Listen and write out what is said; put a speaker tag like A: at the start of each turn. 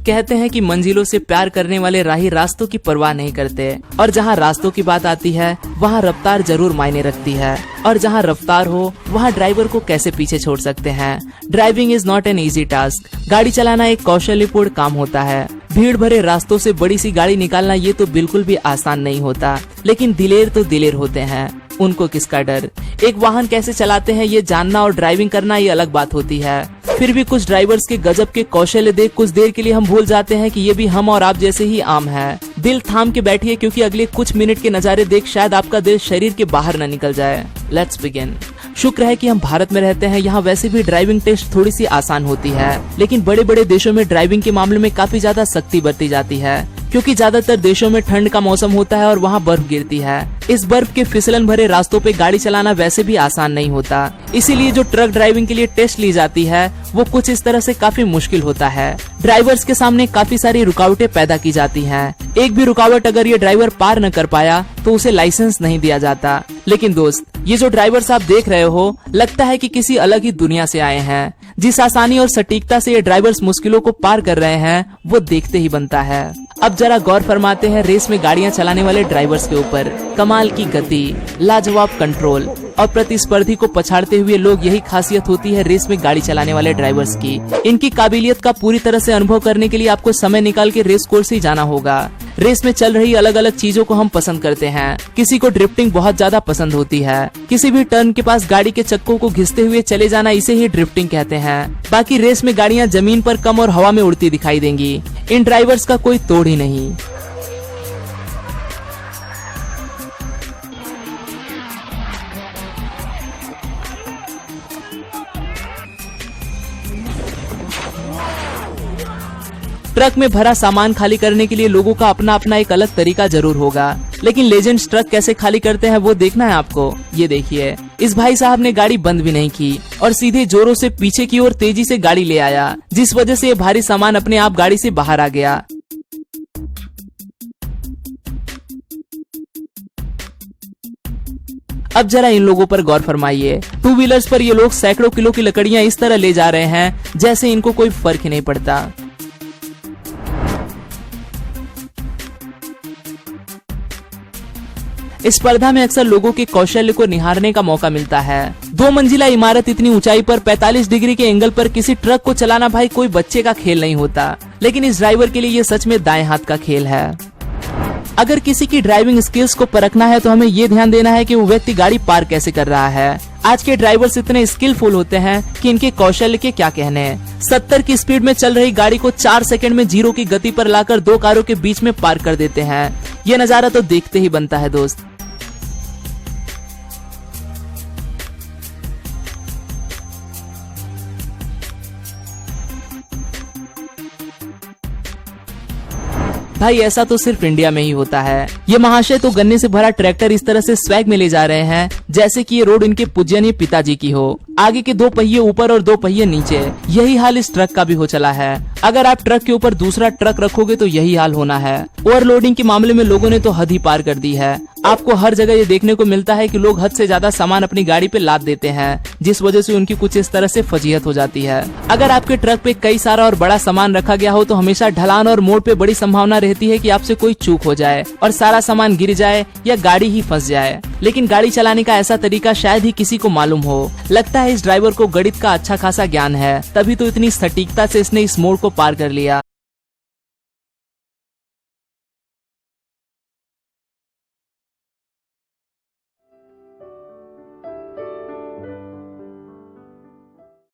A: कहते हैं कि मंजिलों से प्यार करने वाले राही रास्तों की परवाह नहीं करते, और जहां रास्तों की बात आती है वहां रफ्तार जरूर मायने रखती है, और जहां रफ्तार हो वहां ड्राइवर को कैसे पीछे छोड़ सकते हैं। Driving is not an easy task. गाड़ी चलाना एक कौशल्यपूर्ण काम होता है। भीड़ भरे रास्तों से बड़ी सी गाड़ी निकालना ये तो बिल्कुल भी आसान नहीं होता, लेकिन दिलेर तो दिलेर होते हैं, उनको किसका डर। एक वाहन कैसे चलाते हैं ये जानना और ड्राइविंग करना ये अलग बात होती है। फिर भी कुछ ड्राइवर्स के गजब के कौशल्य देख कुछ देर के लिए हम भूल जाते हैं कि ये भी हम और आप जैसे ही आम है। दिल थाम के बैठिए, क्योंकि अगले कुछ मिनट के नजारे देख शायद आपका दिल शरीर के बाहर न निकल जाए। Let's begin. शुक्र है कि हम भारत में रहते हैं, यहाँ वैसे भी ड्राइविंग टेस्ट थोड़ी सी आसान होती है, लेकिन बड़े बड़े देशों में ड्राइविंग के मामले में काफी ज्यादा सख्ती बरती जाती है, क्योंकि ज्यादातर देशों में ठंड का मौसम होता है और वहाँ बर्फ गिरती है। इस बर्फ के फिसलन भरे रास्तों पे गाड़ी चलाना वैसे भी आसान नहीं होता, इसीलिए जो ट्रक ड्राइविंग के लिए टेस्ट ली जाती है वो कुछ इस तरह से काफी मुश्किल होता है। ड्राइवर्स के सामने काफी सारी रुकावटें पैदा की जाती हैं। एक भी रुकावट अगर ये ड्राइवर पार न कर पाया तो उसे लाइसेंस नहीं दिया जाता। लेकिन दोस्त, ये जो ड्राइवर्स आप देख रहे हो, लगता है कि किसी अलग ही दुनिया से आए हैं। जिस आसानी और सटीकता से ये ड्राइवर्स मुश्किलों को पार कर रहे हैं वो देखते ही बनता है। अब जरा गौर फरमाते हैं रेस में गाड़ियां चलाने वाले ड्राइवर्स के ऊपर। कमाल की गति, लाजवाब कंट्रोल और प्रतिस्पर्धी को पछाड़ते हुए लोग, यही खासियत होती है रेस में गाड़ी चलाने वाले ड्राइवर्स की। इनकी काबिलियत का पूरी तरह से अनुभव करने के लिए आपको समय निकाल के रेस कोर्स ही जाना होगा। रेस में चल रही अलग अलग चीजों को हम पसंद करते हैं। किसी को ड्रिफ्टिंग बहुत ज्यादा पसंद होती है। किसी भी टर्न के पास गाड़ी के चक्कों को घिसते हुए चले जाना, इसे ही ड्रिफ्टिंग कहते हैं। बाकी रेस में गाड़ियां जमीन पर कम और हवा में उड़ती दिखाई देंगी। इन ड्राइवर्स का कोई तोड़ ही नहीं। ट्रक में भरा सामान खाली करने के लिए लोगों का अपना अपना एक अलग तरीका जरूर होगा, लेकिन लेजेंड्स ट्रक कैसे खाली करते हैं वो देखना है आपको। ये देखिए, इस भाई साहब ने गाड़ी बंद भी नहीं की और सीधे जोरों से पीछे की ओर तेजी से गाड़ी ले आया, जिस वजह से ये भारी सामान अपने आप गाड़ी से बाहर आ गया। अब जरा इन लोगों पर गौर फरमाइए। टू व्हीलर्स पर ये लोग सैकड़ों किलो की लकड़ियां इस तरह ले जा रहे हैं जैसे इनको कोई फर्क ही नहीं पड़ता। इस स्पर्धा में अक्सर लोगों के कौशल्य को निहारने का मौका मिलता है। 2 मंजिला इमारत इतनी ऊंचाई पर 45 डिग्री के एंगल पर किसी ट्रक को चलाना भाई कोई बच्चे का खेल नहीं होता, लेकिन इस ड्राइवर के लिए ये सच में दाएं हाथ का खेल है। अगर किसी की ड्राइविंग स्किल्स को परखना है तो हमें ये ध्यान देना है कि वो व्यक्ति गाड़ी पार कैसे कर रहा है। आज के ड्राइवर्स इतने स्किलफुल होते हैं कि इनके कौशल्य के क्या कहने। 70 की स्पीड में चल रही गाड़ी को 4 सेकंड में 0 की गति पर लाकर 2 कारों के बीच में पार कर देते हैं। ये नजारा तो देखते ही बनता है दोस्त। भाई ऐसा तो सिर्फ इंडिया में ही होता है। ये महाशय तो गन्ने से भरा ट्रैक्टर इस तरह से स्वैग में ले जा रहे हैं जैसे कि ये रोड इनके पूजनीय पिताजी की हो। आगे के 2 पहिए ऊपर और 2 पहिए नीचे। यही हाल इस ट्रक का भी हो चला है। अगर आप ट्रक के ऊपर दूसरा ट्रक रखोगे तो यही हाल होना है। ओवरलोडिंग के मामले में लोगों ने तो हद ही पार कर दी है। आपको हर जगह ये देखने को मिलता है कि लोग हद से ज्यादा सामान अपनी गाड़ी पे लाद देते हैं, जिस वजह से उनकी कुछ इस तरह से फजीहत हो जाती है। अगर आपके ट्रक पे कई सारा और बड़ा सामान रखा गया हो तो हमेशा ढलान और मोड़ पे बड़ी संभावना रहती है कि आपसे कोई चूक हो जाए और सारा सामान गिर जाए या गाड़ी ही फंस जाए। लेकिन गाड़ी चलाने का ऐसा तरीका शायद ही किसी को मालूम हो। लगता है इस ड्राइवर को गणित का अच्छा खासा ज्ञान है, तभी तो इतनी सटीकता से इसने इस मोड़ को पार कर लिया।